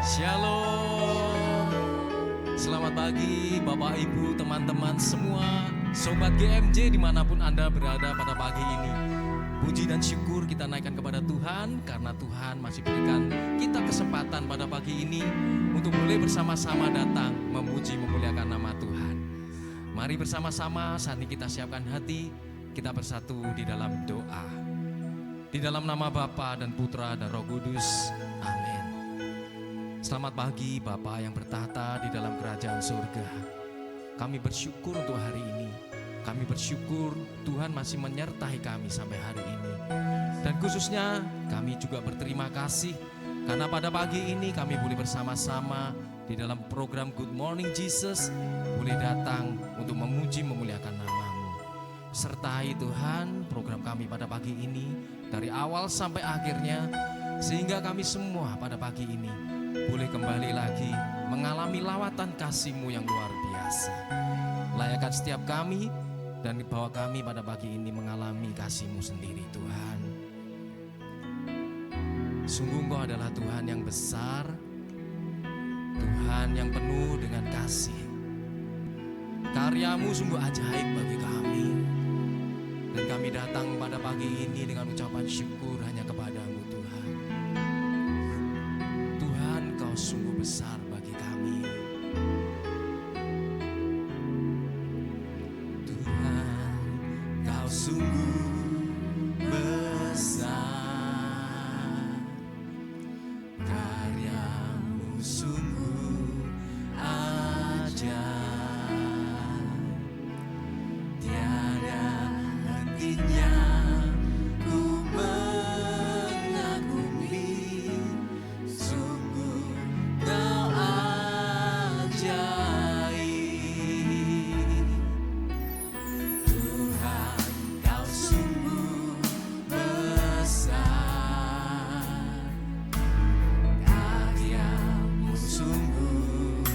Shalom. Selamat pagi Bapak Ibu, teman-teman semua, Sobat GMJ dimanapun Anda berada pada pagi ini. Puji dan syukur kita naikkan kepada Tuhan karena Tuhan masih berikan kita kesempatan pada pagi ini untuk boleh bersama-sama datang memuji memuliakan nama Tuhan. Mari bersama-sama saat ini kita siapkan hati, kita bersatu di dalam doa. Di dalam nama Bapa dan Putra dan Roh Kudus. Amin. Selamat pagi Bapa yang bertahta di dalam kerajaan surga. Kami bersyukur untuk hari ini. Kami bersyukur Tuhan masih menyertai kami sampai hari ini. Dan khususnya kami juga berterima kasih karena pada pagi ini kami boleh bersama-sama di dalam program Good Morning Jesus, boleh datang untuk memuji memuliakan nama-Mu. Sertai Tuhan program kami pada pagi ini dari awal sampai akhirnya, sehingga kami semua pada pagi ini boleh kembali lagi mengalami lawatan kasih-Mu yang luar biasa. Layakkan setiap kami dan bawa kami pada pagi ini mengalami kasih-Mu sendiri Tuhan. Sungguh Engkau adalah Tuhan yang besar, Tuhan yang penuh dengan kasih. Karya-Mu sungguh ajaib bagi kami. Dan kami datang pada pagi ini dengan ucapan syukur hanya kepada-Mu Tuhan. Tuhan Kau sungguh besar bagi kami. Tuhan Kau sungguh besar. Karya-Mu sungguh ajaib. Ku mengagumi, sungguh Kau ajaib. Tuhan Kau sungguh besar, karya-Mu sungguh ajaib.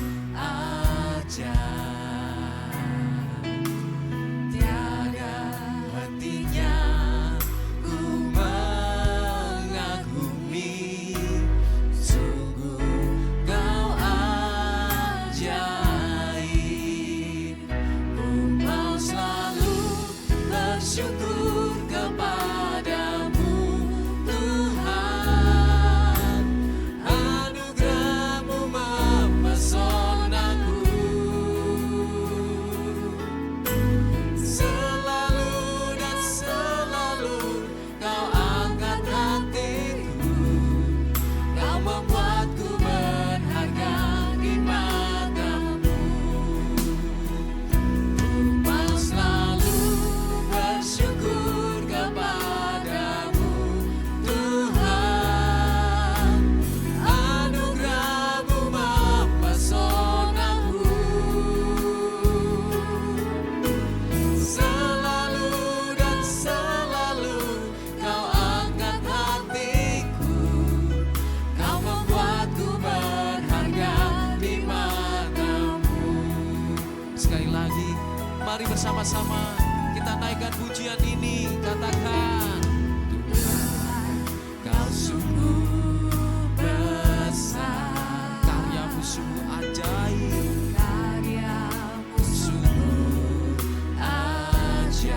Mari bersama-sama kita naikkan pujian ini, katakan Tuhan Kau sungguh besar, karya-Mu sungguh ajaib, karya-Mu sungguh ajaib.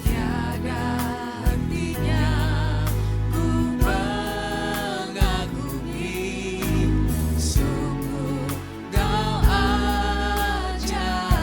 Tiada hentinya ku mengagumi, sungguh Kau ajaib.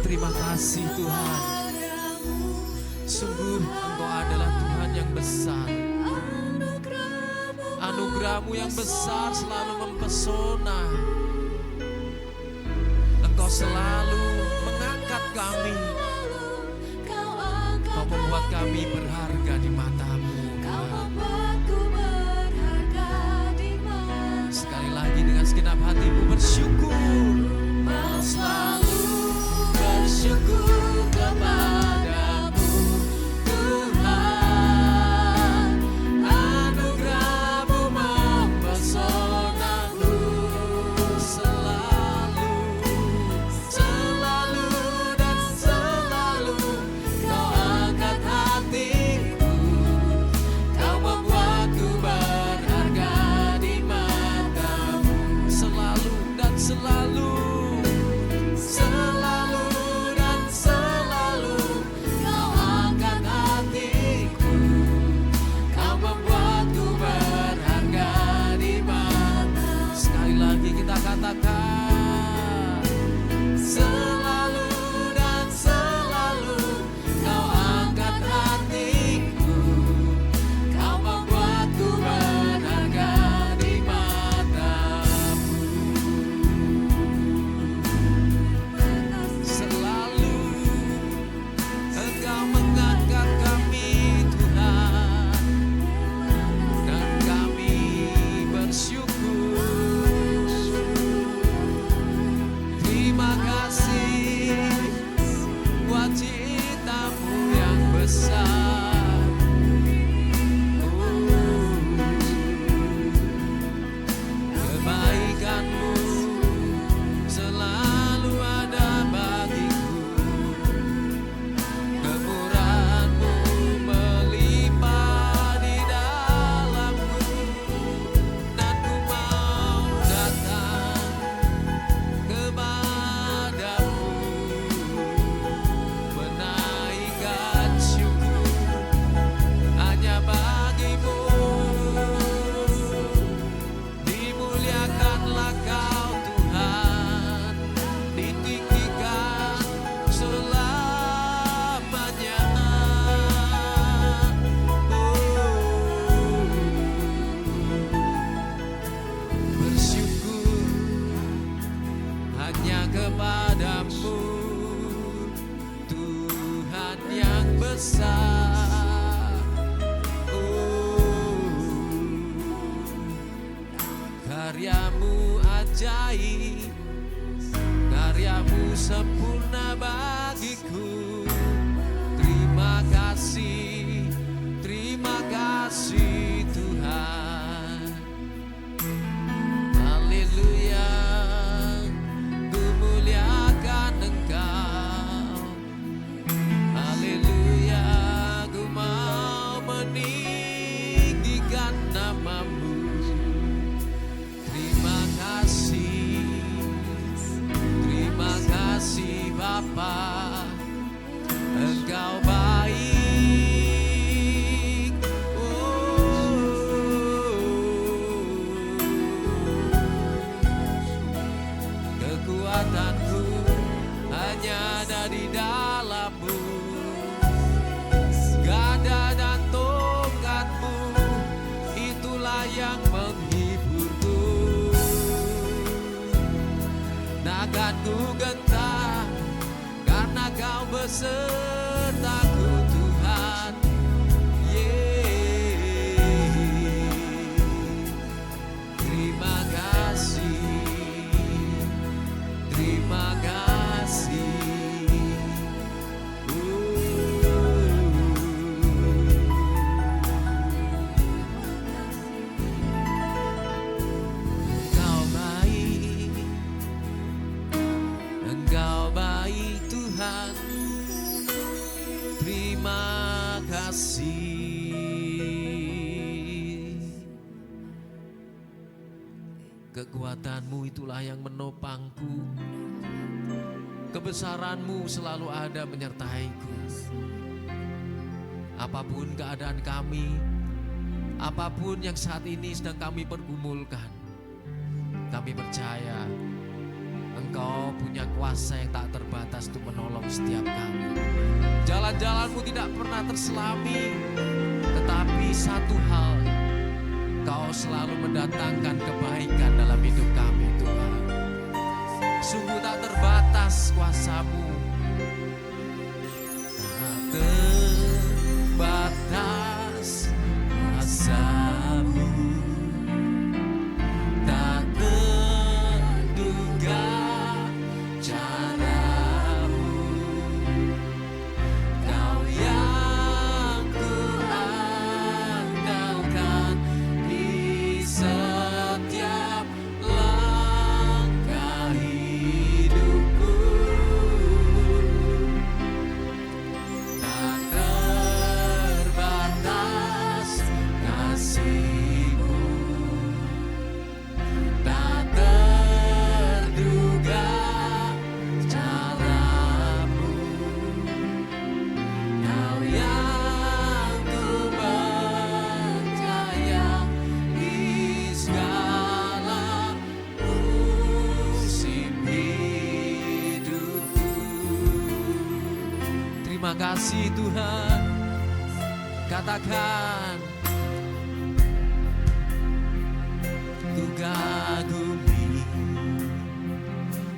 terima kasih Tuhan. Sungguh Engkau adalah Tuhan yang besar. Anugerah-Mu yang besar selalu mempesona. Engkau selalu mengangkat kami. Kau membuat kami berharga di mata-Mu. Sekali lagi dengan segenap hatimu bersyukur. Mau selalu bersyukur kepadamu Tuhan. Anugerah-Mu mempesonaku selalu, selalu dan selalu. Kau angkat hatiku, Kau membuatku berharga di mata-Mu. Selalu dan selalu, selalu dan selalu. Kau angkat hatiku, Kau membuatku berharga di mata. Sekali lagi kita katakan, selalu dan selalu. Kau angkat hatiku, Kau membuatku berharga di mata-Mu. Selalu Engkau mengangkat kami Tuhan, dan kami bersyukur. Terima kasih buat cinta-Mu yang besar. Kebaikan-Mu selalu ada bagiku. Kemurahan-Mu melimpah di dalamku, dan ku mau datang kepadamu, menaikkan syukur hanya bagimu. Dimuliakanlah Kau Tuhan, ditinggikan selamanya. Bersyukur hanya kepadamu Tuhan yang besar. Karya-Mu ajaib, karya-Mu sempurna bagiku. Terima kasih Tuhan. Haleluya, ku muliakan Engkau. Haleluya, ku mau meninggikan nama-Mu. Terima kasih Bapa, Engkau baik. Kekuatanku hanya ada di dalam-Mu. Gada dan tongkat-Mu, itulah yang menghiburku. Takkan ku gentar, karena Kau besertaku Tuhan. Terima kasih. Engkau baik Tuhan. Terima kasih. Kekuatan-Mu itulah yang menopangku. Kebesaran-Mu selalu ada menyertaiku. Apapun keadaan kami, apapun yang saat ini sedang kami pergumulkan, kami percaya Engkau punya kuasa yang tak terbatas untuk menolong setiap kami. Jalan-jalanmu tidak pernah terselami, tetapi satu hal, Kau selalu mendatangkan kebaikan dalam hidup kami Tuhan. Sungguh tak terbatas kuasa-Mu, tak terbatas kuasa-Mu, tak terduga cara-Mu. Kau yang kuandalkan di setiap langkah hidupku. Tak terbatas kasih-Mu, tak terduga cara-Mu. Kau yang ku percaya di segala musim hidupku. Terima kasih Tuhan. Katakan, ku kagumi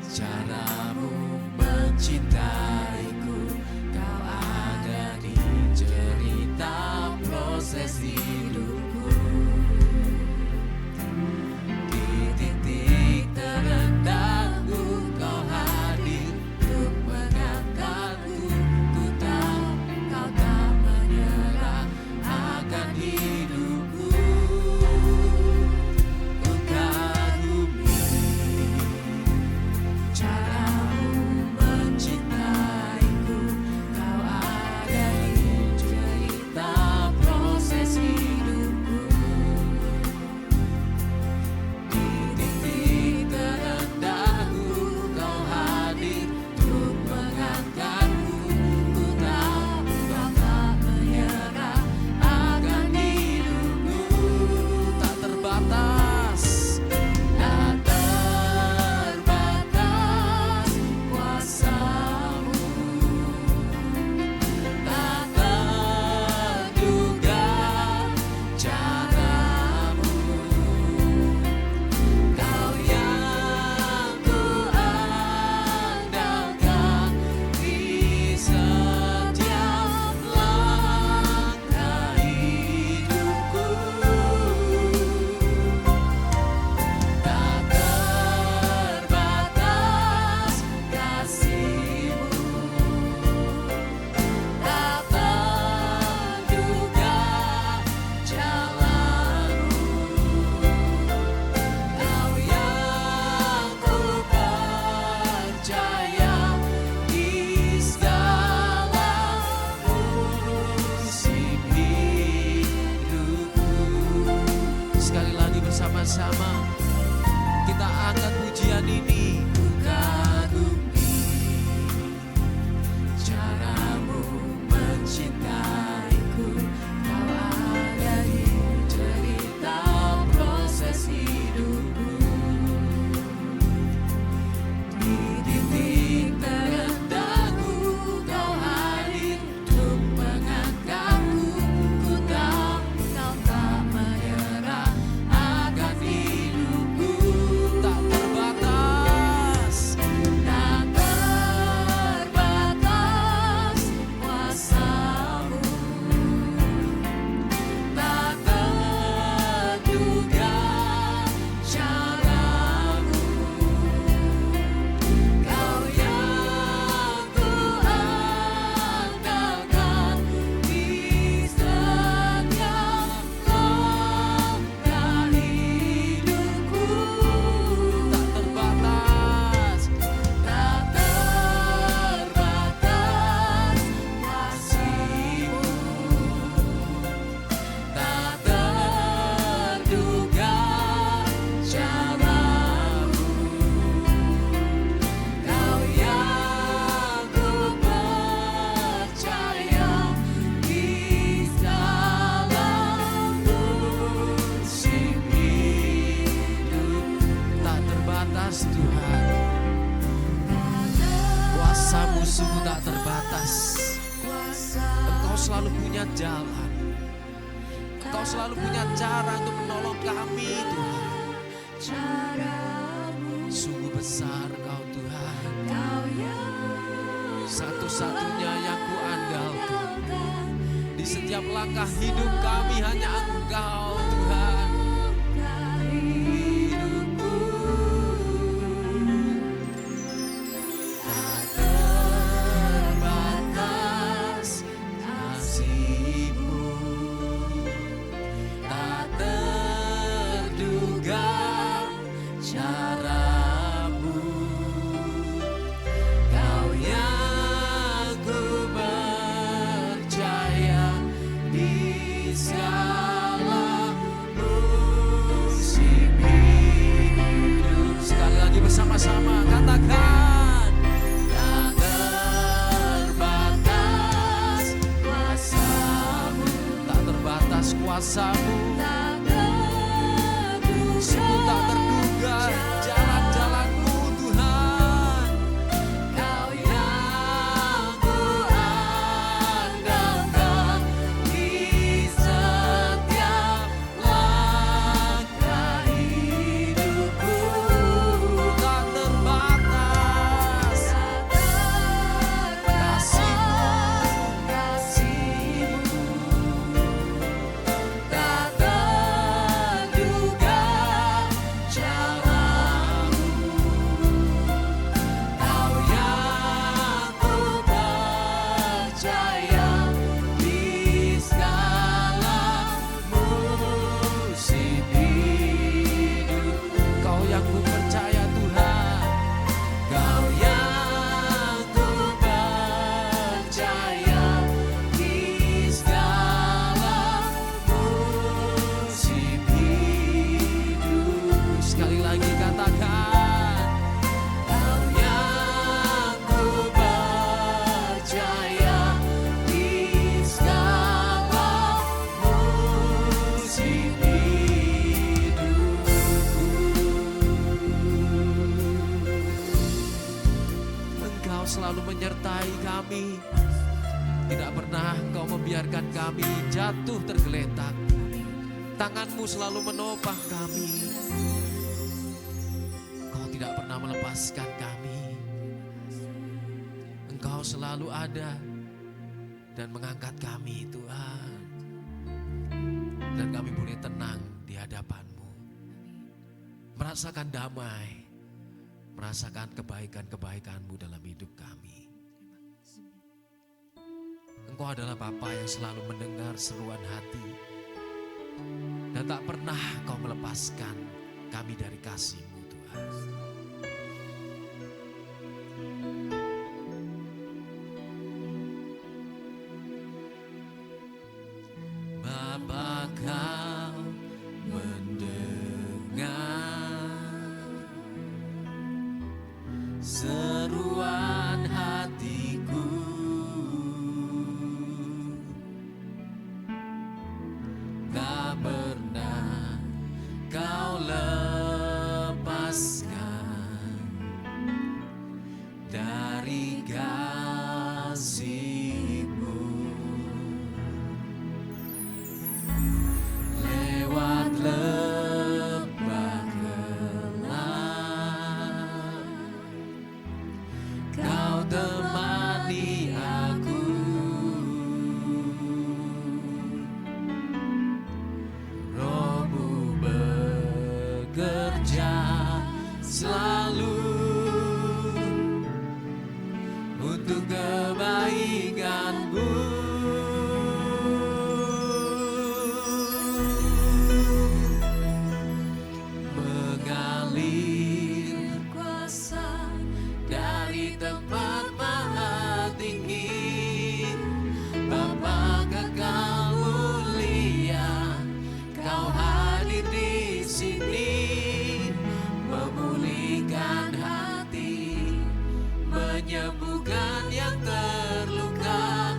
cara-Mu mencintaiku. Kau ada di cerita proses hidupku. Di titik terendahku Kau hadir untuk mengangkatku. Ku tahu Kau tak menyerah akan hidupku. Ku sungguh tak terbatas. Engkau selalu punya jalan. Engkau selalu punya cara untuk menolong kami Tuhan. Sungguh besar Kau Tuhan. Satu-satunya yang ku andalkan. Di setiap langkah hidup kami hanya Engkau Tuhan. Sama-sama katakan, tak terbatas kuasa-Mu, tak terbatas kuasa-Mu, sungguh tak terduga jalan-jalan-Mu Tuhan. Kau yang ku andalkan di setiap langkah hidupku. Selalu menyertai kami. Tidak pernah Kau membiarkan kami jatuh tergeletak. Tangan-Mu selalu menopang kami. Kau tidak pernah melepaskan kami. Engkau selalu ada dan mengangkat kami Tuhan. Dan kami boleh tenang di hadapan-Mu. Merasakan damai. Merasakan kebaikan-kebaikan-Mu dalam hidup kami. Engkau adalah Bapa yang selalu mendengar seruan hati. Dan tak pernah Kau melepaskan kami dari kasih-Mu Tuhan. Bapa Kau mendengar seruan hatiku, tak pernah Kau lepaskan dari kasih-Mu. Lewat lembah gelap Kau temani aku. Roh-Mu bekerja selalu untuk kebaikan-Mu. Mengalir kuasa dari tempat maha tinggi. Bapa kekal mulia, Kau hadir di sini, memulihkan hati, menyembuhkan yang terluka,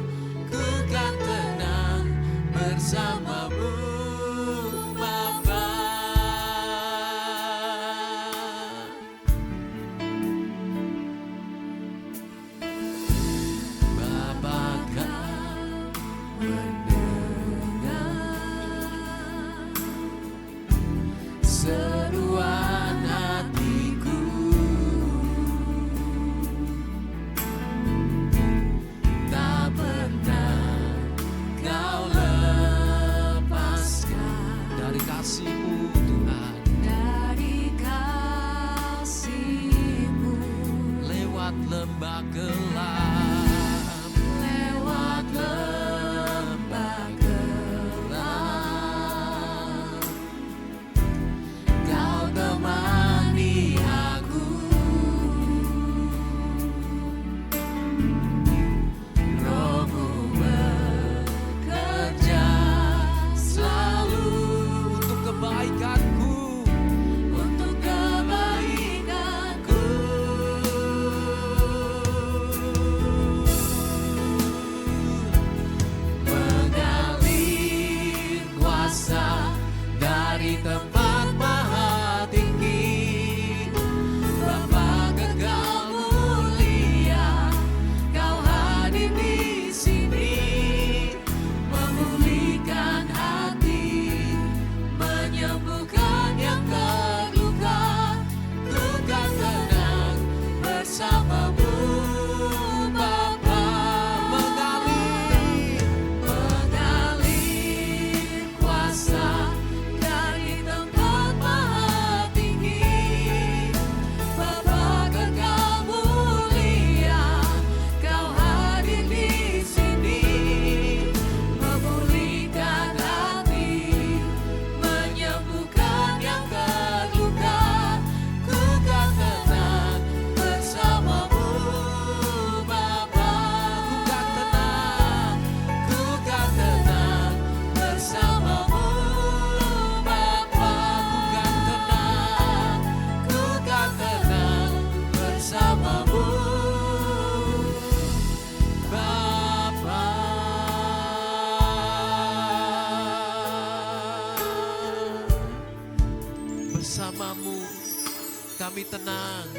kami tenang.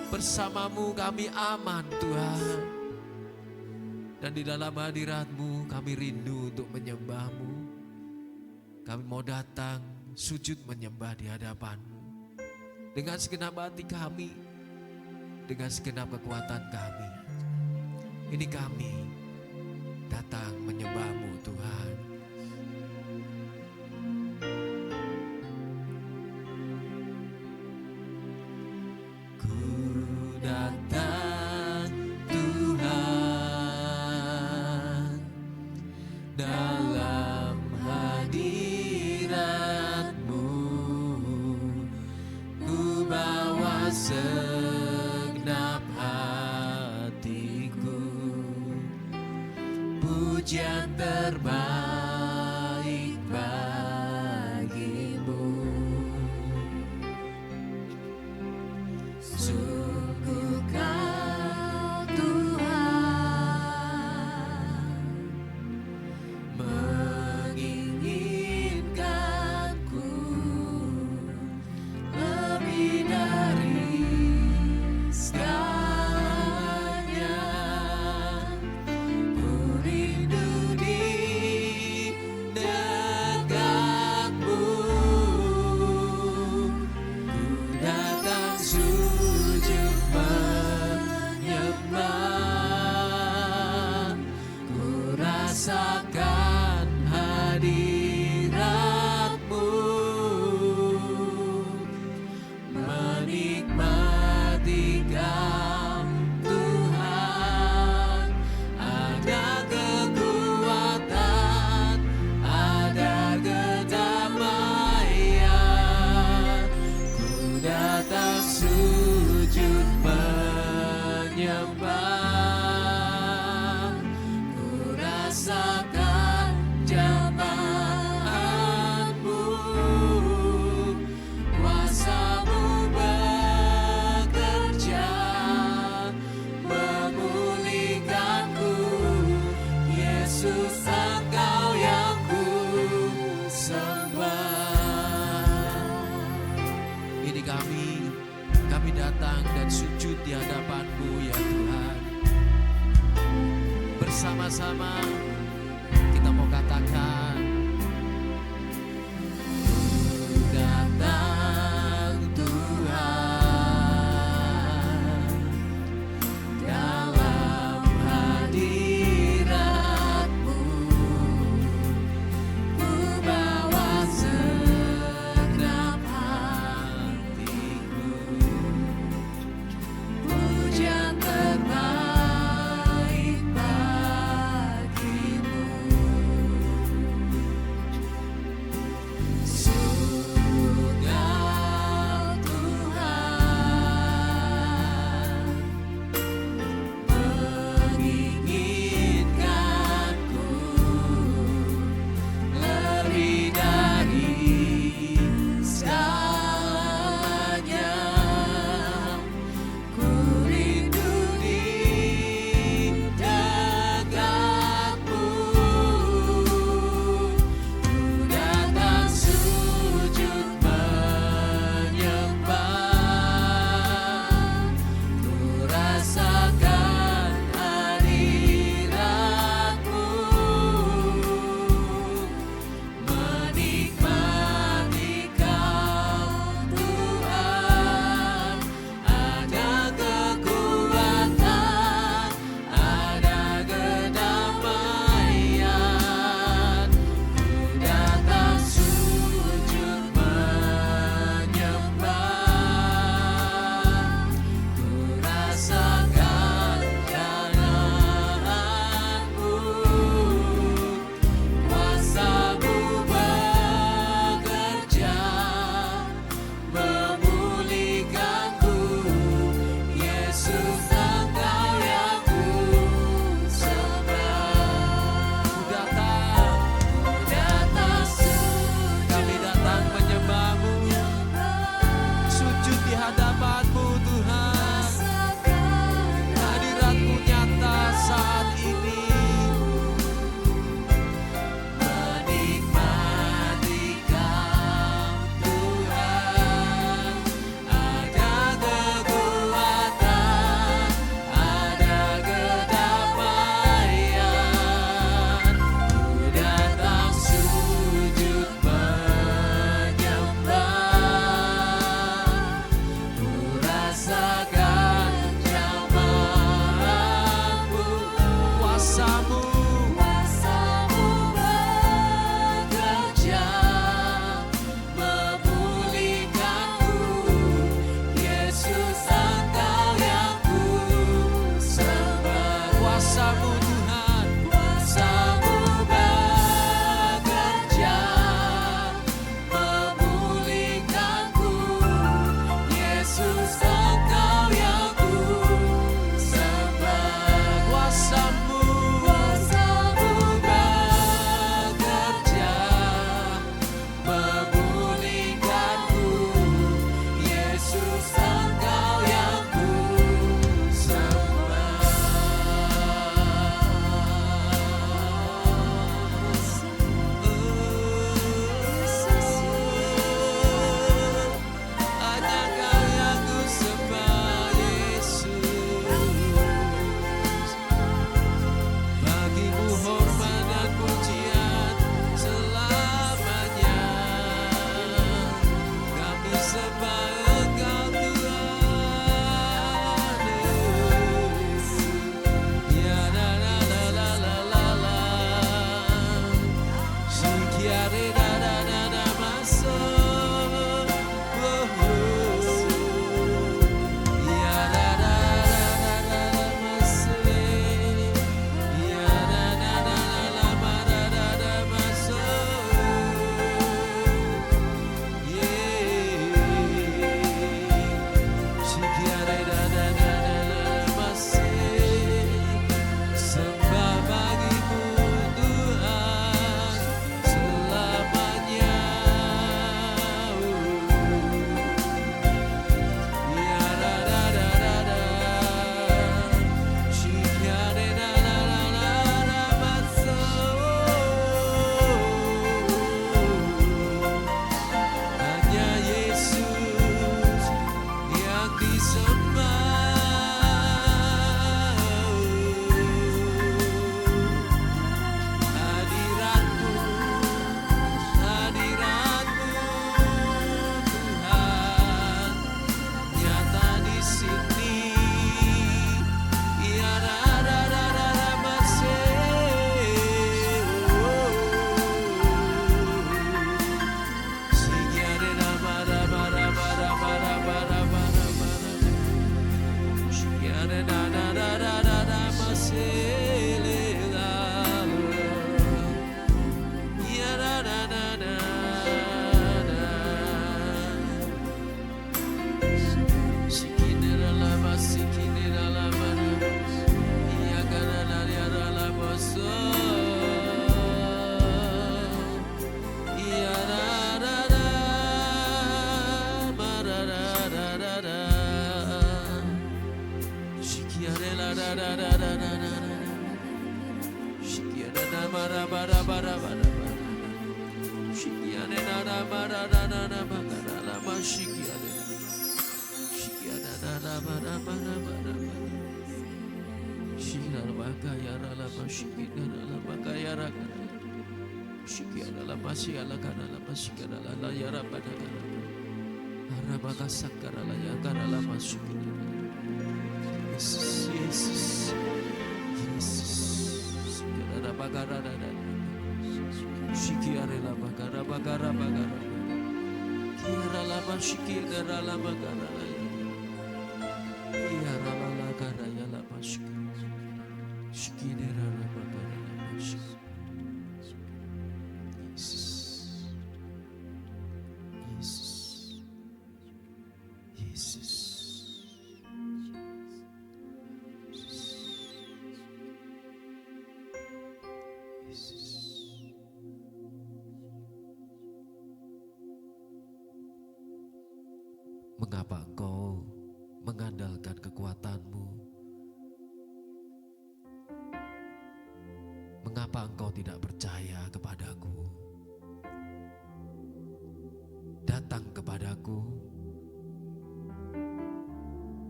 Bersama-Mu kami aman Tuhan. Dan di dalam hadirat-Mu kami rindu untuk menyembah-Mu. Kami mau datang sujud menyembah di hadapan-Mu. Dengan segenap hati kami, dengan segenap kekuatan kami. Ini kami datang menyembah-Mu Tuhan. Ku datang Tuhan dalam hadirat-Mu. Ku bawa segenap hatiku, pujian terbaik bagi-Mu. Sungguh Kau Tuhan menginginkanku lebih dari segalanya. Ku rindu di dekatmu. Ku datang sujud menyembah. Ku rasakan hadirat-Mu, menikmati Kau Tuhan. Ada kekuatan, ada kedamaian. Ku datang sujud menyembah. Ku rasakan jamaah-Mu, kuasa-Mu bekerja memulihkanku. Yesus, Engkau yang ku sembah. Ini kami datang dan sujud di hadapan-Mu ya Tuhan. Bersama-sama kita mau katakan, ku datang Tuhan dalam hadirat-Mu. Ku bawa segenap hatiku, pujian terbaik bagi-Mu. kuasa-Mu Tuhan, Kuasa-Mu bekerja memulihkanku. Yesus, Engkau yang ku sembah. kuasa-Mu Kuasa-Mu bekerja memulihkanku. Yesus, Engkau yang ku sembah. Hanya Kau yang ku sembah, Yesus. Bagimu hormat dan pujian selamanya. Kami sembah Engkau Tuhan. Ya la la la la la la la. Sikiare da da da da maso. Oh, oh. Ya da da da da da da maso. Ya da da da da la ma da da da maso. Yeah. Sikiare da da da da da maso. Sembah bagimu Tuhan selamanya. Ya da da da da da. Sikiare da da da da da maso. Hanya Yesus yang disembah. Hadirat-Mu, hadirat-Mu Tuhan nyata di sini. Ya da da da da da masih. Sikiare da ba da ba da ba da ba da ba da ba da ba da. Sikiare da da da da da da masih lalu. Ya da da da da da. Sikinera la ba sikinera la ba da. Ya gara la ya da la ba so. Ya da da da ma da da da da da. Sikiare la da da da da da da da. Sikiare da ma da ba da ba da ba da ba. Sikiare da da ba da da da da ba da da la ba sikiare. Sikiare da da ba da ba da ba da ba. Sikiare ba ka ya ra la ba sikiare la ba ka ya ra ka. Sikiare la ba sikiare la ka la ba sikiare la ya ra ba da ka. Ara ba ka sakara la ya ka la ba sikiare. Yesus, Yesus, Yesus. Sikiare la ba ka ra da da. Sikiare la ba ka ra ba ka ra ba ka ra. Kiara la ba sikiare la ba ka ra la ya. Kiara la la ka ra ya la ba sikiare. Sikiare la ba ka ra la ba sikiare. Yesus, Yesus, Yesus. Mengapa engkau mengandalkan kekuatanmu? Mengapa engkau tidak percaya kepadaku? Datang kepadaku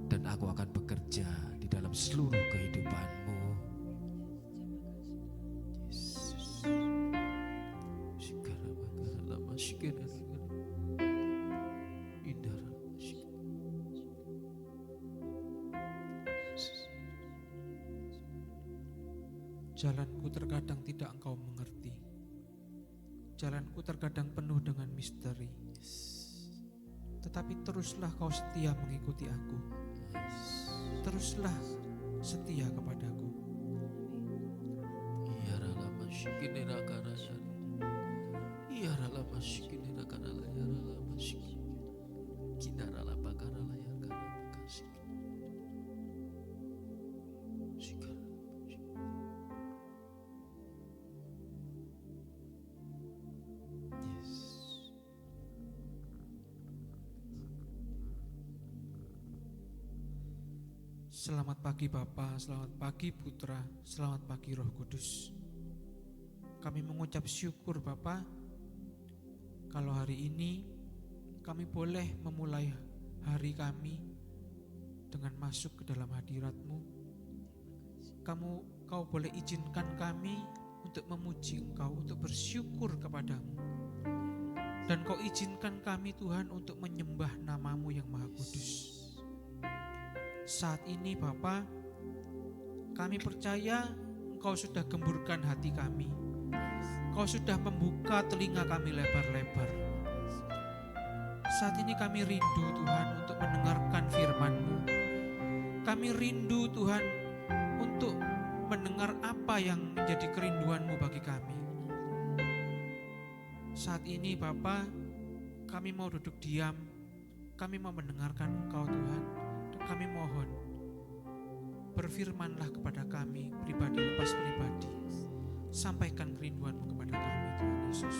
dan aku akan bekerja di dalam seluruh kehidupanmu. Yesus. Jalanku terkadang tidak engkau mengerti. Jalanku terkadang penuh dengan misteri. Tetapi teruslah kau setia mengikuti aku. Teruslah setia kepadaku. Selamat pagi Bapa, selamat pagi Putra, selamat pagi Roh Kudus. Kami mengucap syukur Bapa, kalau hari ini kami boleh memulai hari kami dengan masuk ke dalam hadirat-Mu. Kau boleh izinkan kami untuk memuji Engkau, untuk bersyukur kepadamu. Dan Kau izinkan kami Tuhan untuk menyembah nama-Mu yang Maha Kudus. Saat ini Bapa, kami percaya Engkau sudah gemburkan hati kami. Engkau sudah membuka telinga kami lebar-lebar. Saat ini kami rindu Tuhan untuk mendengarkan firman-Mu. Kami rindu Tuhan untuk mendengar apa yang menjadi kerinduan-Mu bagi kami. Saat ini Bapa, kami mau duduk diam, kami mau mendengarkan Engkau Tuhan. Kami mohon, berfirmanlah kepada kami pribadi lepas pribadi. Sampaikan kerinduan-Mu kepada kami Tuhan Yesus.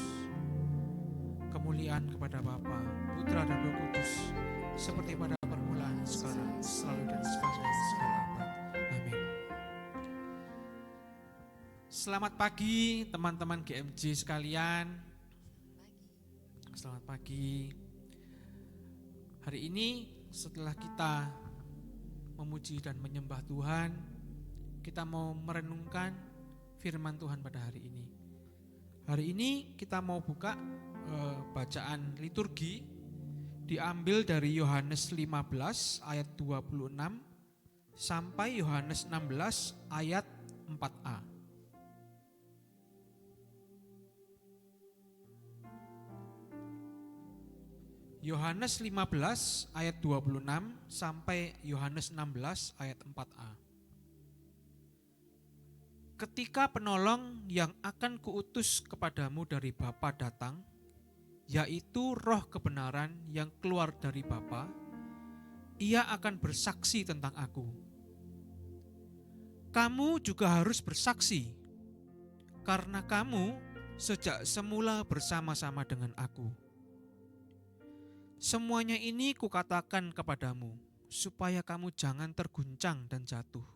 Kemuliaan kepada Bapa, Putra dan Roh Kudus, seperti pada permulaan, sekarang, selalu dan sepanjang segala abad. Amin. Selamat pagi teman-teman GMJ sekalian. Selamat pagi. Hari ini setelah kita memuji dan menyembah Tuhan, kita mau merenungkan firman Tuhan pada hari ini. Hari ini kita mau buka bacaan liturgi, diambil dari Yohanes 15 ayat 26 sampai Yohanes 16 ayat 4a. Yohanes 15 ayat 26 sampai Yohanes 16 ayat 4a. Ketika penolong yang akan kuutus kepadamu dari Bapa datang, yaitu Roh kebenaran yang keluar dari Bapa, ia akan bersaksi tentang aku. Kamu juga harus bersaksi, karena kamu sejak semula bersama-sama dengan aku. Semuanya ini kukatakan kepadamu, supaya kamu jangan terguncang dan jatuh.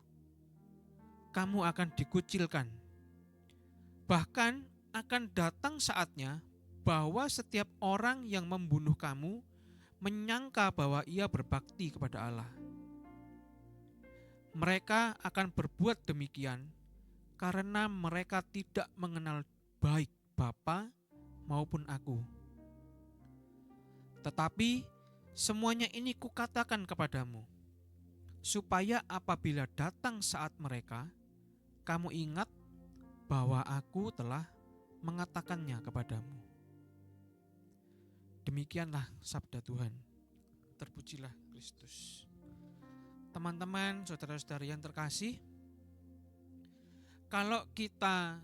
Kamu akan dikucilkan. Bahkan akan datang saatnya bahwa setiap orang yang membunuh kamu menyangka bahwa ia berbakti kepada Allah. Mereka akan berbuat demikian karena mereka tidak mengenal baik Bapa maupun aku. Tetapi semuanya ini kukatakan kepadamu, supaya apabila datang saat mereka, kamu ingat bahwa aku telah mengatakannya kepadamu. Demikianlah sabda Tuhan. Terpujilah Kristus. Teman-teman, saudara-saudari yang terkasih, kalau kita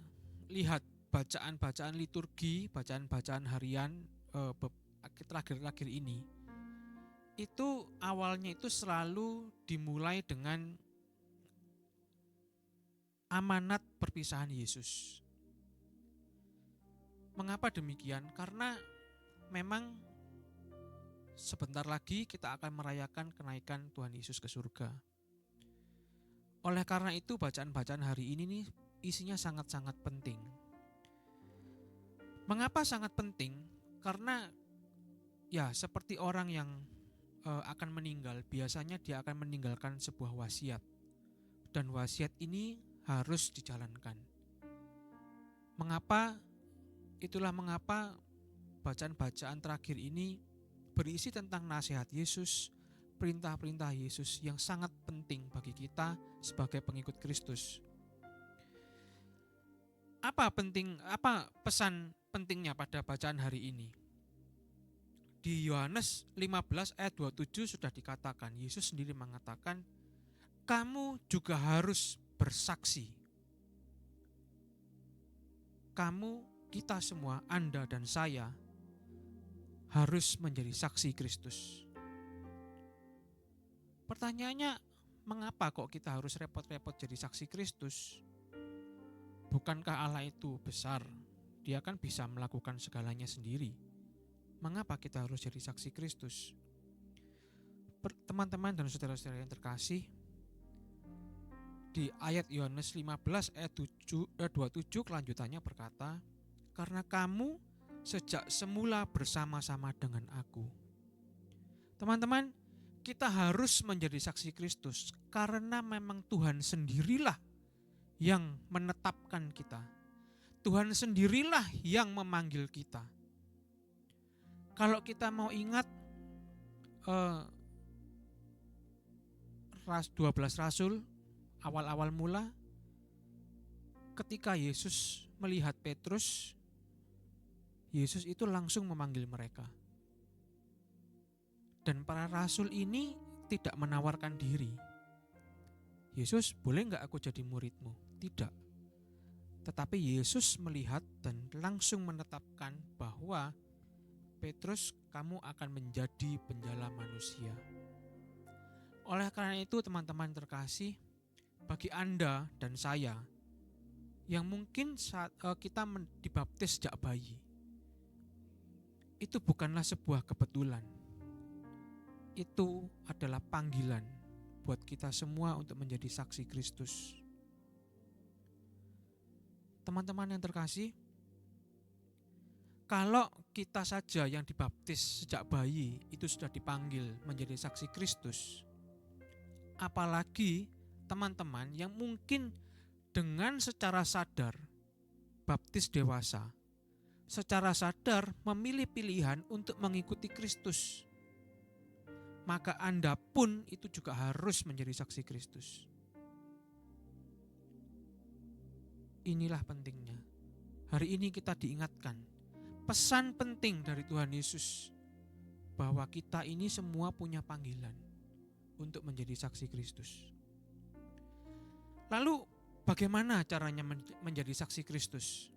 lihat bacaan-bacaan liturgi, bacaan-bacaan harian terakhir-terakhir ini, itu awalnya itu selalu dimulai dengan amanat perpisahan Yesus. Mengapa demikian? Karena memang sebentar lagi kita akan merayakan kenaikan Tuhan Yesus ke surga. Oleh karena itu bacaan-bacaan hari ini nih isinya sangat-sangat penting. Mengapa sangat penting? Karena ya seperti orang yang akan meninggal, biasanya dia akan meninggalkan sebuah wasiat. Dan wasiat ini harus dijalankan. Mengapa? Itulah mengapa bacaan-bacaan terakhir ini berisi tentang nasihat Yesus, perintah-perintah Yesus yang sangat penting bagi kita sebagai pengikut Kristus. Apa pesan pentingnya pada bacaan hari ini? Di Yohanes 15 ayat 27 sudah dikatakan, Yesus sendiri mengatakan, kamu juga harus bersaksi. Kamu, kita semua, Anda dan saya, harus menjadi saksi Kristus. Pertanyaannya, mengapa kok kita harus repot-repot jadi saksi Kristus? Bukankah Allah itu besar? Dia kan bisa melakukan segalanya sendiri. Mengapa kita harus jadi saksi Kristus? Teman-teman dan saudara-saudara yang terkasih, di ayat Yohanes 15 ayat 27 kelanjutannya berkata, karena kamu sejak semula bersama-sama dengan aku. Teman-teman, kita harus menjadi saksi Kristus karena memang Tuhan sendirilah yang menetapkan kita. Tuhan sendirilah yang memanggil kita. Kalau kita mau ingat 12 rasul awal-awal mula, ketika Yesus melihat Petrus, Yesus itu langsung memanggil mereka. Dan para rasul ini tidak menawarkan diri. Yesus, boleh nggak aku jadi muridmu? Tidak. Tetapi Yesus melihat dan langsung menetapkan bahwa Petrus, kamu akan menjadi penjala manusia. Oleh karena itu teman-teman terkasih, bagi Anda dan saya yang mungkin saat kita dibaptis sejak bayi, itu bukanlah sebuah kebetulan. Itu adalah panggilan buat kita semua untuk menjadi saksi Kristus. Teman-teman yang terkasih, kalau kita saja yang dibaptis sejak bayi itu sudah dipanggil menjadi saksi Kristus, apalagi teman-teman yang mungkin dengan secara sadar baptis dewasa, secara sadar memilih pilihan untuk mengikuti Kristus, maka Anda pun itu juga harus menjadi saksi Kristus. Inilah pentingnya. Hari ini kita diingatkan pesan penting dari Tuhan Yesus bahwa kita ini semua punya panggilan untuk menjadi saksi Kristus. Lalu bagaimana caranya menjadi saksi Kristus?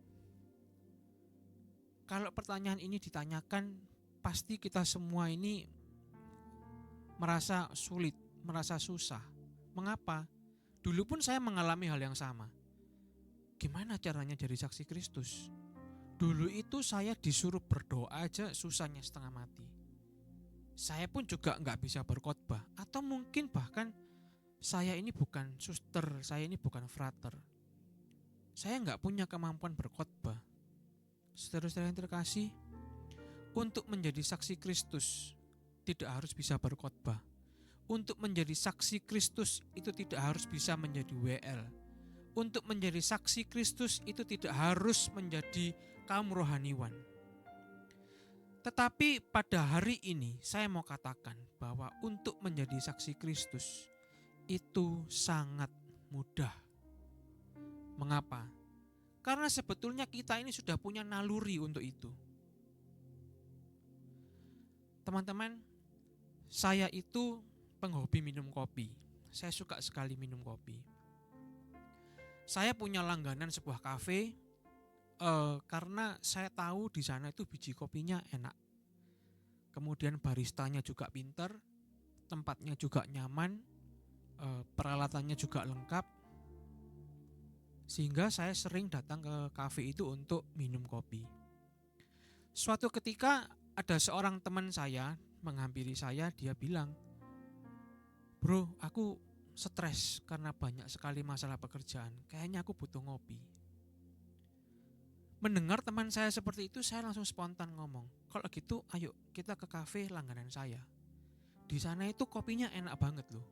Kalau pertanyaan ini ditanyakan, pasti kita semua ini merasa sulit, merasa susah. Mengapa? Dulu pun saya mengalami hal yang sama. Gimana caranya jadi saksi Kristus? Dulu itu saya disuruh berdoa aja susahnya setengah mati. Saya pun juga nggak bisa berkhotbah, atau mungkin bahkan saya ini bukan suster, saya ini bukan frater. Saya nggak punya kemampuan berkhotbah. Saudara-saudara yang terkasih, untuk menjadi saksi Kristus tidak harus bisa berkhotbah. Untuk menjadi saksi Kristus itu tidak harus bisa menjadi WL. Untuk menjadi saksi Kristus itu tidak harus menjadi kaum rohaniwan. Tetapi pada hari ini saya mau katakan bahwa untuk menjadi saksi Kristus itu sangat mudah. Mengapa? Karena sebetulnya kita ini sudah punya naluri untuk itu. Teman-teman, saya itu penghobi minum kopi. Saya suka sekali minum kopi. Saya punya langganan sebuah kafe karena saya tahu di sana itu biji kopinya enak. Kemudian baristanya juga pinter, tempatnya juga nyaman, peralatannya juga lengkap. Sehingga saya sering datang ke kafe itu untuk minum kopi. Suatu ketika ada seorang teman saya menghampiri saya, dia bilang, "Bro, aku stres karena banyak sekali masalah pekerjaan. Kayaknya aku butuh ngopi." Mendengar teman saya seperti itu, saya langsung spontan ngomong, "Kalau gitu ayo kita ke kafe langganan saya. Di sana itu kopinya enak banget loh.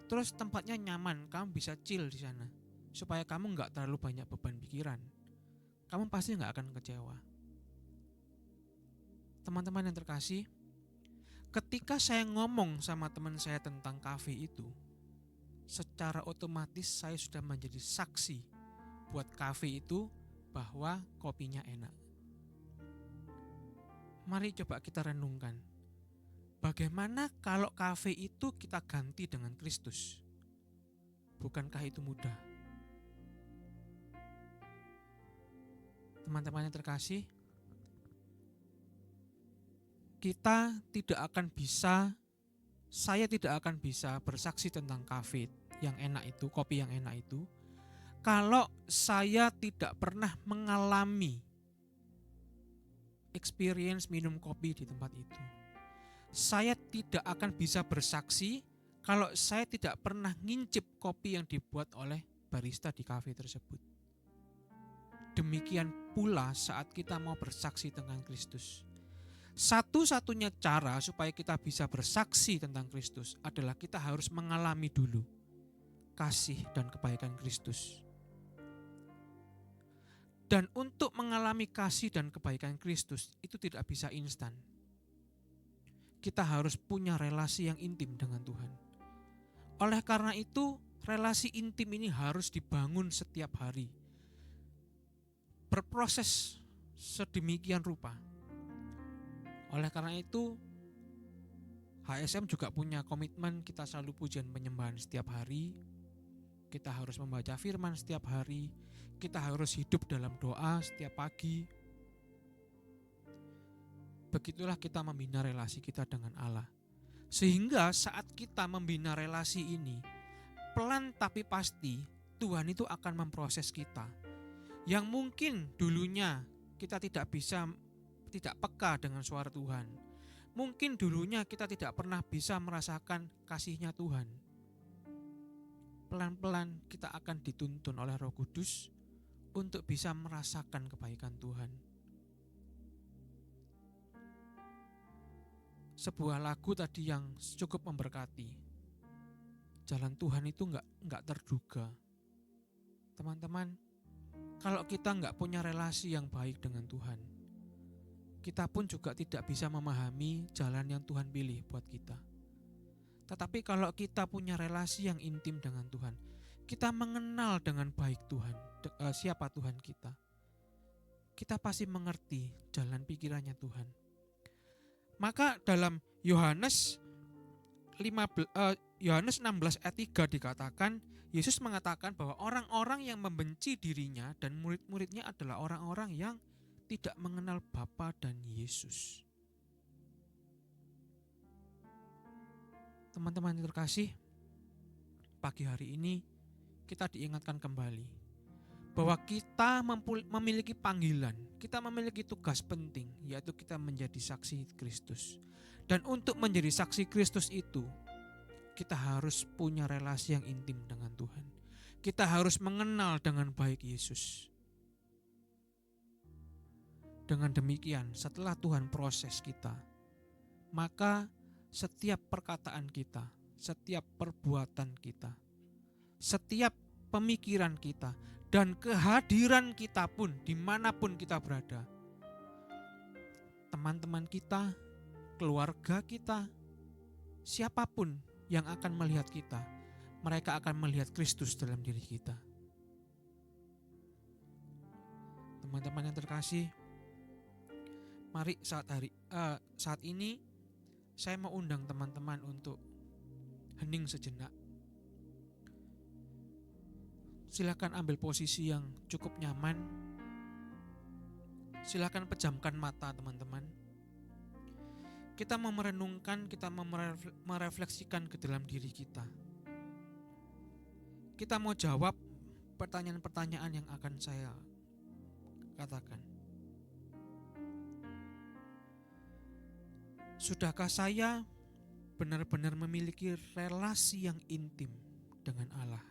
Terus tempatnya nyaman, kamu bisa chill di sana. Supaya kamu gak terlalu banyak beban pikiran. Kamu pasti gak akan kecewa." Teman-teman yang terkasih, ketika saya ngomong sama teman saya tentang kafe itu, secara otomatis saya sudah menjadi saksi buat kafe itu bahwa kopinya enak. Mari coba kita renungkan. Bagaimana kalau kafe itu kita ganti dengan Kristus? Bukankah itu mudah? Teman-teman yang terkasih, saya tidak akan bisa bersaksi tentang kafe yang enak itu, kopi yang enak itu, kalau saya tidak pernah mengalami experience minum kopi di tempat itu. Saya tidak akan bisa bersaksi kalau saya tidak pernah ngincip kopi yang dibuat oleh barista di kafe tersebut. Demikian pula saat kita mau bersaksi tentang Kristus. Satu-satunya cara supaya kita bisa bersaksi tentang Kristus adalah kita harus mengalami dulu kasih dan kebaikan Kristus. Dan untuk mengalami kasih dan kebaikan Kristus itu tidak bisa instan. Kita harus punya relasi yang intim dengan Tuhan. Oleh karena itu, relasi intim ini harus dibangun setiap hari. Berproses sedemikian rupa. Oleh karena itu, HSM juga punya komitmen kita selalu pujian penyembahan setiap hari. Kita harus membaca firman setiap hari. Kita harus hidup dalam doa setiap pagi. Begitulah kita membina relasi kita dengan Allah. Sehingga saat kita membina relasi ini, pelan tapi pasti Tuhan itu akan memproses kita. Yang mungkin dulunya kita tidak peka dengan suara Tuhan. Mungkin dulunya kita tidak pernah bisa merasakan kasih-Nya Tuhan. Pelan-pelan kita akan dituntun oleh Roh Kudus untuk bisa merasakan kebaikan Tuhan. Sebuah lagu tadi yang cukup memberkati. Jalan Tuhan itu enggak terduga. Teman-teman, kalau kita enggak punya relasi yang baik dengan Tuhan, kita pun juga tidak bisa memahami jalan yang Tuhan pilih buat kita. Tetapi kalau kita punya relasi yang intim dengan Tuhan, kita mengenal dengan baik Tuhan, siapa Tuhan kita. Kita pasti mengerti jalan pikirannya Tuhan. Maka dalam Yohanes 16 ayat 3 dikatakan, Yesus mengatakan bahwa orang-orang yang membenci dirinya dan murid-muridnya adalah orang-orang yang tidak mengenal Bapa dan Yesus. Teman-teman yang terkasih, pagi hari ini kita diingatkan kembali bahwa kita memiliki panggilan, kita memiliki tugas penting, yaitu kita menjadi saksi Kristus. Dan untuk menjadi saksi Kristus itu, kita harus punya relasi yang intim dengan Tuhan. Kita harus mengenal dengan baik Yesus. Dengan demikian, setelah Tuhan proses kita, maka setiap perkataan kita, setiap perbuatan kita, setiap pemikiran kita, dan kehadiran kita pun dimanapun kita berada, teman-teman kita, keluarga kita, siapapun yang akan melihat kita, mereka akan melihat Kristus dalam diri kita. Teman-teman yang terkasih, mari saat ini saya mau undang teman-teman untuk hening sejenak. Silakan ambil posisi yang cukup nyaman. Silakan pejamkan mata teman-teman. Kita mau merenungkan, kita mau merefleksikan ke dalam diri kita. Kita mau jawab pertanyaan-pertanyaan yang akan saya katakan. Sudahkah saya benar-benar memiliki relasi yang intim dengan Allah?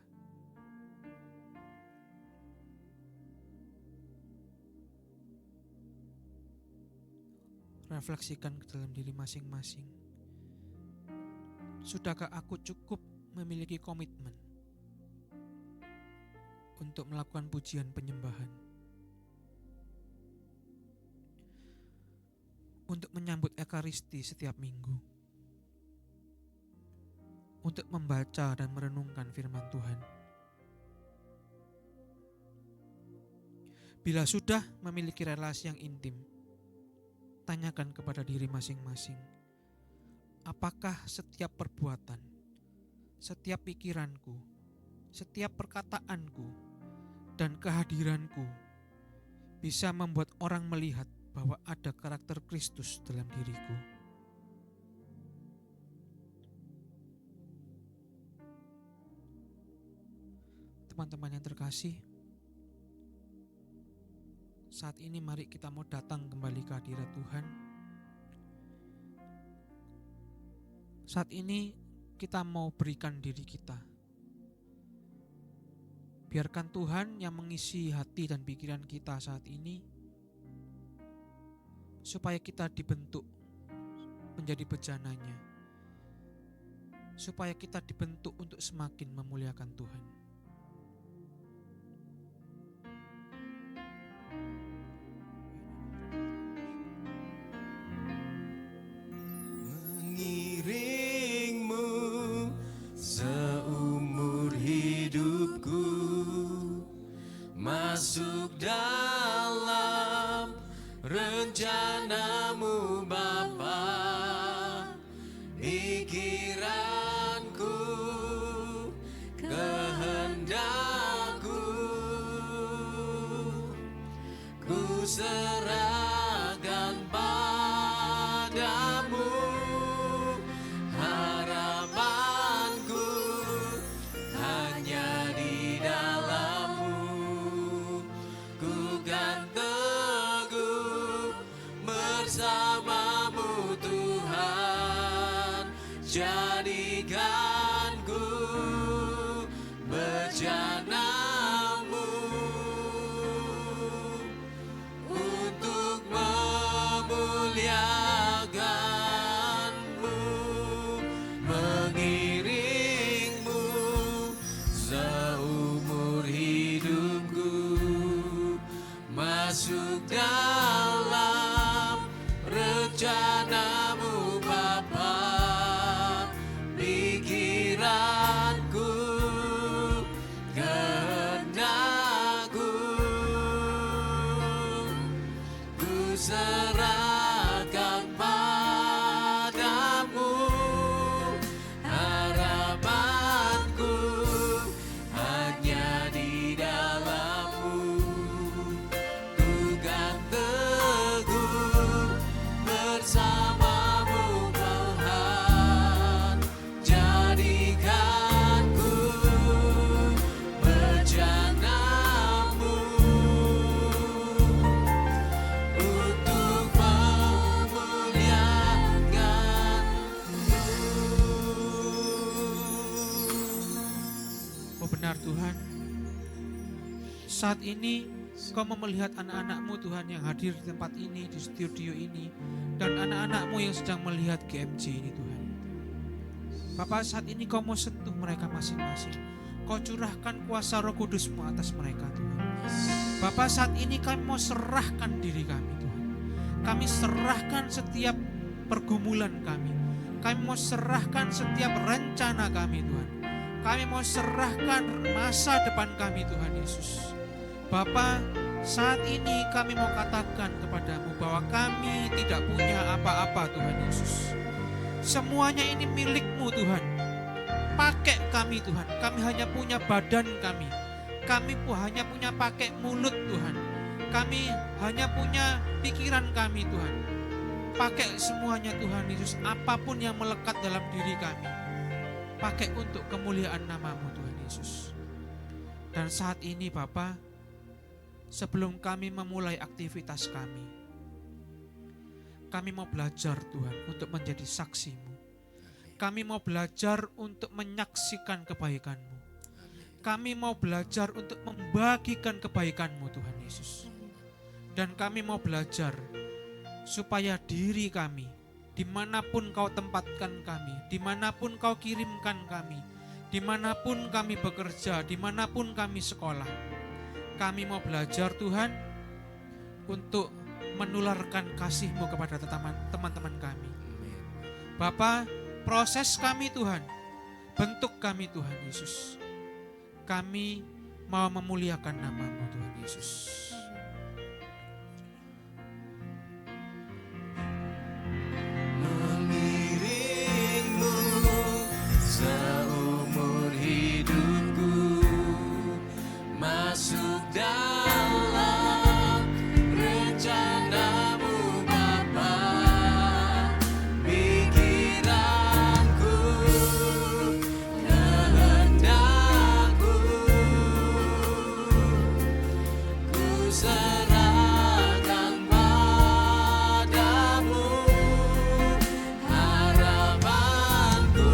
Refleksikan ke dalam diri masing-masing. Sudahkah aku cukup memiliki komitmen untuk melakukan pujian penyembahan, untuk menyambut Ekaristi setiap minggu, untuk membaca dan merenungkan firman Tuhan? Bila sudah memiliki relasi yang intim, tanyakan kepada diri masing-masing, apakah setiap perbuatan, setiap pikiranku, setiap perkataanku, dan kehadiranku bisa membuat orang melihat bahwa ada karakter Kristus dalam diriku? Teman-teman yang terkasih, saat ini mari kita mau datang kembali ke hadirat Tuhan. Saat ini kita mau berikan diri kita. Biarkan Tuhan yang mengisi hati dan pikiran kita saat ini, supaya kita dibentuk menjadi bejananya, supaya kita dibentuk untuk semakin memuliakan Tuhan. Mengiringmu seumur hidupku, masuk dalam rencanamu Bapa. Pikiranku, kehendakku, ku serahkan padamu. Harapanku hanya di dalam-Mu. Ku kan teguh bersama-Mu Tuhan. Jadikanku bejana-Mu untuk memuliakan-Mu, mengiring-Mu seumur hidupku, masuk dalam rencana-Mu Bapa. Pikiranku, kehendakku, ku serahkan padamu. Harapanku hanya di dalam-Mu. Ku kan teguh bersama-Mu Tuhan. Jadikanku bejana-Mu untuk memuliakan-Mu. Oh benar Tuhan, saat ini Kau mau melihat anak-anak-Mu Tuhan yang hadir di tempat ini, di studio ini, dan anak-anak-Mu yang sedang melihat GMJ ini Tuhan. Bapak, saat ini Kau mau sentuh mereka masing-masing. Kau curahkan kuasa Roh Kudus-Mu atas mereka Tuhan. Bapak, saat ini kami mau serahkan diri kami Tuhan. Kami serahkan setiap pergumulan kami. Kami mau serahkan setiap rencana kami Tuhan. Kami mau serahkan masa depan kami Tuhan Yesus. Bapa, saat ini kami mau katakan kepadamu bahwa kami tidak punya apa-apa Tuhan Yesus. Semuanya ini milik-Mu Tuhan. Pakai kami Tuhan. Kami hanya punya badan kami. Kami hanya punya pakai mulut Tuhan. Kami hanya punya pikiran kami Tuhan. Pakai semuanya Tuhan Yesus. Apapun yang melekat dalam diri kami, pakai untuk kemuliaan nama-Mu Tuhan Yesus. Dan saat ini Bapa, sebelum kami memulai aktivitas kami mau belajar Tuhan untuk menjadi saksi-Mu. Kami mau belajar untuk menyaksikan kebaikan-Mu. Kami mau belajar untuk membagikan kebaikan-Mu Tuhan Yesus. Dan kami mau belajar supaya diri kami, dimanapun Kau tempatkan kami, dimanapun Kau kirimkan kami, dimanapun kami bekerja, dimanapun kami sekolah, kami mau belajar Tuhan untuk menularkan kasih-Mu kepada teman-teman kami. Bapa, proses kami Tuhan, bentuk kami Tuhan Yesus. Kami mau memuliakan nama-Mu Tuhan Yesus. Mengiringmu seumur hidupku, masuk dalam rencana-Mu Bapa. Pikiranku, kehendakku, ku serahkan padamu. Harapanku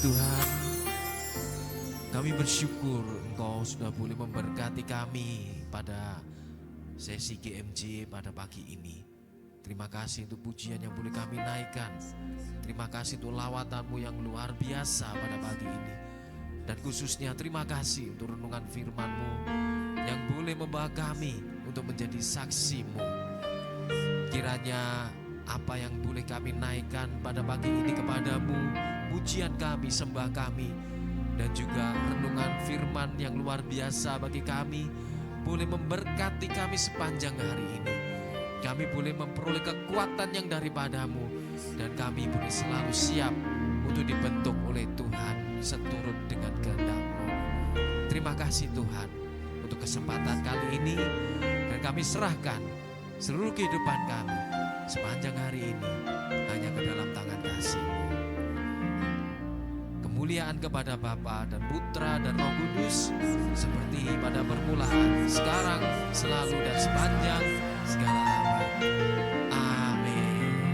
Tuhan, kami bersyukur Engkau sudah boleh memberkati kami pada sesi GMJ pada pagi ini. Terima kasih untuk pujian yang boleh kami naikkan. Terima kasih untuk lawatan-Mu yang luar biasa pada pagi ini. Dan khususnya terima kasih untuk renungan firman-Mu yang boleh membawa kami untuk menjadi saksi-Mu. Kiranya apa yang boleh kami naikkan pada pagi ini kepadamu, pujian kami, sembah kami, dan juga renungan firman yang luar biasa bagi kami, boleh memberkati kami sepanjang hari ini. Kami boleh memperoleh kekuatan yang daripadamu, dan kami boleh selalu siap untuk dibentuk oleh Tuhan seturut dengan kehendak-Mu. Terima kasih Tuhan untuk kesempatan kali ini, dan kami serahkan seluruh kehidupan kami sepanjang hari ini hanya ke dalam tangan kasih-Mu. Kemuliaan kepada Bapa dan Putra dan Roh Kudus, seperti pada permulaan, sekarang, selalu, dan sepanjang segala abad. Amin.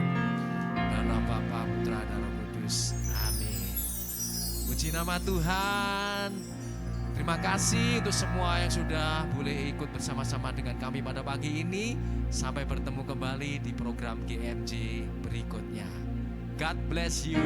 Dalam Bapa, Putra, dan Roh Kudus. Amin. Puji nama Tuhan. Terima kasih untuk semua yang sudah boleh ikut bersama-sama dengan kami pada pagi ini. Sampai bertemu kembali di program GMJ berikutnya. God bless you.